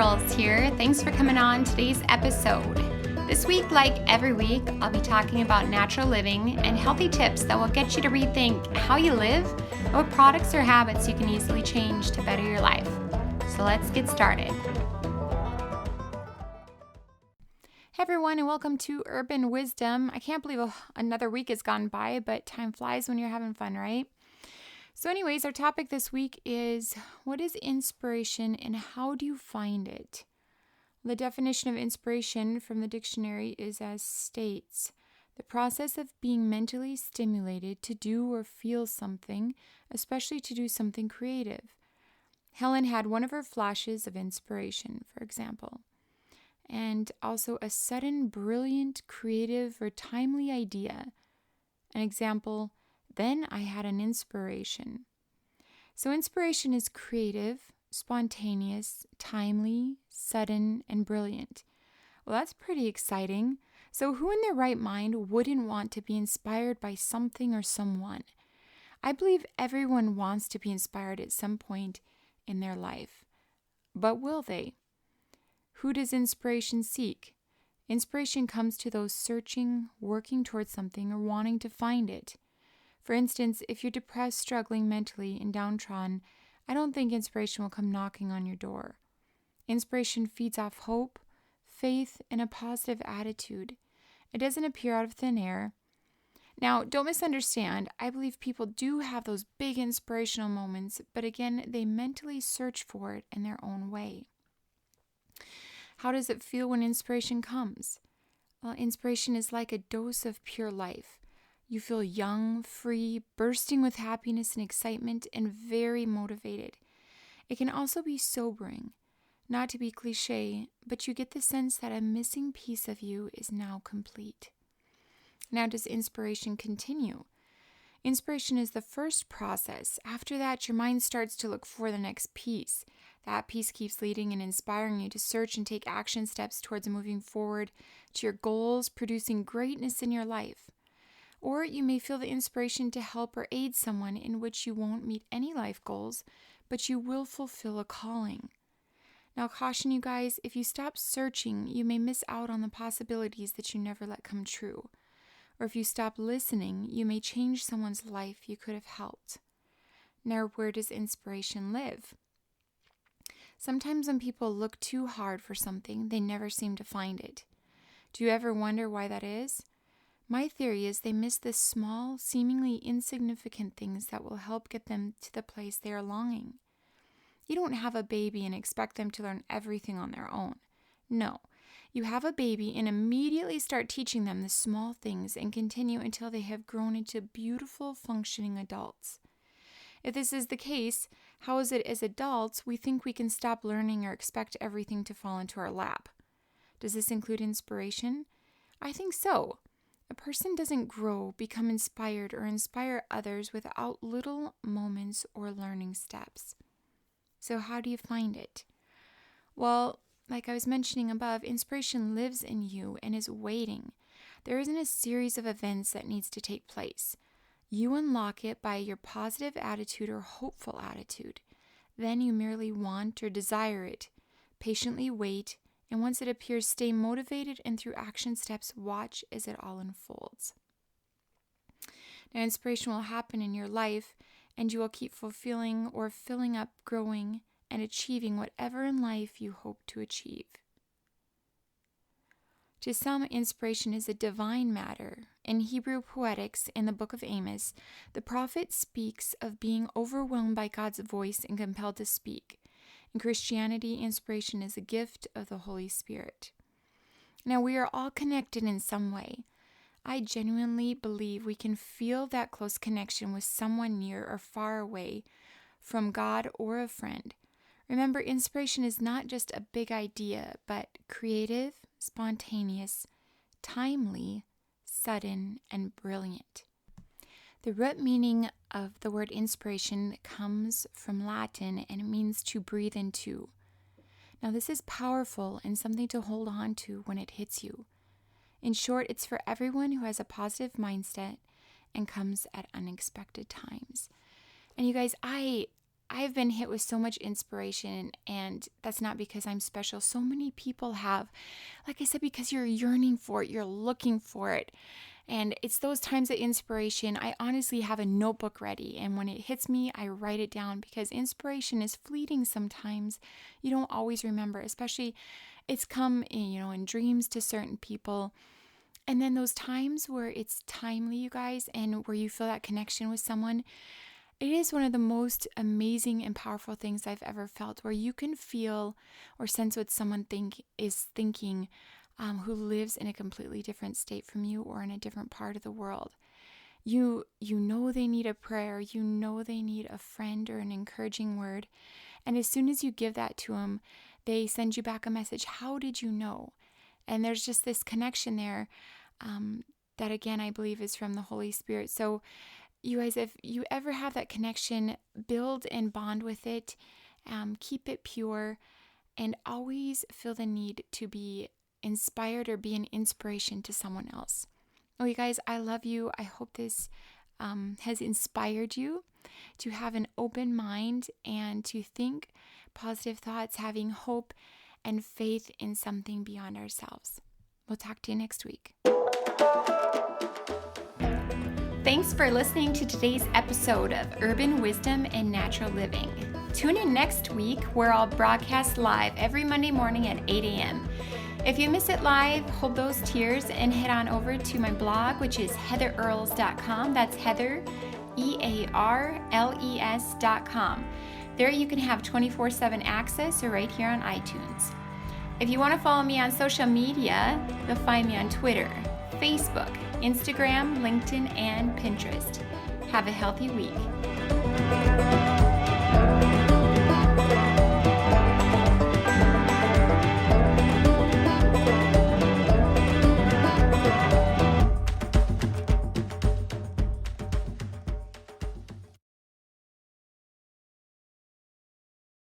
Girls here. Thanks for coming on today's episode. This week, like every week, I'll be talking about natural living and healthy tips that will get you to rethink how you live and what products or habits you can easily change to better your life. So let's get started. Hey everyone, and welcome to Urban Wisdom. I can't believe another week has gone by, but time flies when you're having fun, right? So anyways, our topic this week is, what is inspiration and how do you find it? The definition of inspiration from the dictionary is as states, the process of being mentally stimulated to do or feel something, especially to do something creative. Helen had one of her flashes of inspiration, for example, and also a sudden, brilliant, creative, or timely idea. An example, then I had an inspiration. So inspiration is creative, spontaneous, timely, sudden, and brilliant. Well, that's pretty exciting. So who in their right mind wouldn't want to be inspired by something or someone? I believe everyone wants to be inspired at some point in their life. But will they? Who does inspiration seek? Inspiration comes to those searching, working towards something, or wanting to find it. For instance, if you're depressed, struggling mentally, and downtrodden, I don't think inspiration will come knocking on your door. Inspiration feeds off hope, faith, and a positive attitude. It doesn't appear out of thin air. Now, don't misunderstand. I believe people do have those big inspirational moments, but again, they mentally search for it in their own way. How does it feel when inspiration comes? Well, inspiration is like a dose of pure life. You feel young, free, bursting with happiness and excitement, and very motivated. It can also be sobering. Not to be cliche, but you get the sense that a missing piece of you is now complete. Now, does inspiration continue? Inspiration is the first process. After that, your mind starts to look for the next piece. That piece keeps leading and inspiring you to search and take action steps towards moving forward to your goals, producing greatness in your life. Or you may feel the inspiration to help or aid someone in which you won't meet any life goals, but you will fulfill a calling. Now, caution you guys, if you stop searching, you may miss out on the possibilities that you never let come true. Or if you stop listening, you may change someone's life you could have helped. Now, where does inspiration live? Sometimes when people look too hard for something, they never seem to find it. Do you ever wonder why that is? My theory is they miss the small, seemingly insignificant things that will help get them to the place they are longing. You don't have a baby and expect them to learn everything on their own. No, you have a baby and immediately start teaching them the small things and continue until they have grown into beautiful, functioning adults. If this is the case, how is it as adults we think we can stop learning or expect everything to fall into our lap? Does this include inspiration? I think so. A person doesn't grow, become inspired, or inspire others without little moments or learning steps. So how do you find it? Well, like I was mentioning above, inspiration lives in you and is waiting. There isn't a series of events that needs to take place. You unlock it by your positive attitude or hopeful attitude. Then you merely want or desire it. Patiently wait, and once it appears, stay motivated and through action steps, watch as it all unfolds. Now, inspiration will happen in your life, and you will keep fulfilling or filling up, growing, and achieving whatever in life you hope to achieve. To some, inspiration is a divine matter. In Hebrew poetics, in the book of Amos, the prophet speaks of being overwhelmed by God's voice and compelled to speak. In Christianity, inspiration is a gift of the Holy Spirit. Now, we are all connected in some way. I genuinely believe we can feel that close connection with someone near or far away from God or a friend. Remember, inspiration is not just a big idea, but creative, spontaneous, timely, sudden, and brilliant. The root meaning of the word inspiration comes from Latin, and it means to breathe into. Now, this is powerful and something to hold on to when it hits you. In short, it's for everyone who has a positive mindset and comes at unexpected times. And you guys, I I've been hit with so much inspiration, and that's not because I'm special. So many people have, like I said, because you're yearning for it, you're looking for it. And it's those times of inspiration. I honestly have a notebook ready, and when it hits me, I write it down, because inspiration is fleeting sometimes. You don't always remember, especially it's come in dreams to certain people. And then those times where it's timely, you guys, and where you feel that connection with someone, it is one of the most amazing and powerful things I've ever felt, where you can feel or sense what someone is thinking, who lives in a completely different state from you or in a different part of the world. You know they need a prayer, you know they need a friend or an encouraging word. And as soon as you give that to them, they send you back a message. How did you know? And there's just this connection there that, again, I believe is from the Holy Spirit. So you guys, if you ever have that connection, build and bond with it, keep it pure, and always feel the need to be inspired or be an inspiration to someone else. Well, you guys, I love you. I hope this has inspired you to have an open mind and to think positive thoughts, having hope and faith in something beyond ourselves. We'll talk to you next week. Thanks for listening to today's episode of Urban Wisdom and Natural Living. Tune in next week, where I'll broadcast live every Monday morning at 8 a.m. If you miss it live, hold those tears and head on over to my blog, which is heatherearles.com. That's Heather, EARLES.com. There you can have 24/7 access, or right here on iTunes. If you want to follow me on social media, you'll find me on Twitter, Facebook, Instagram, LinkedIn, and Pinterest. Have a healthy week.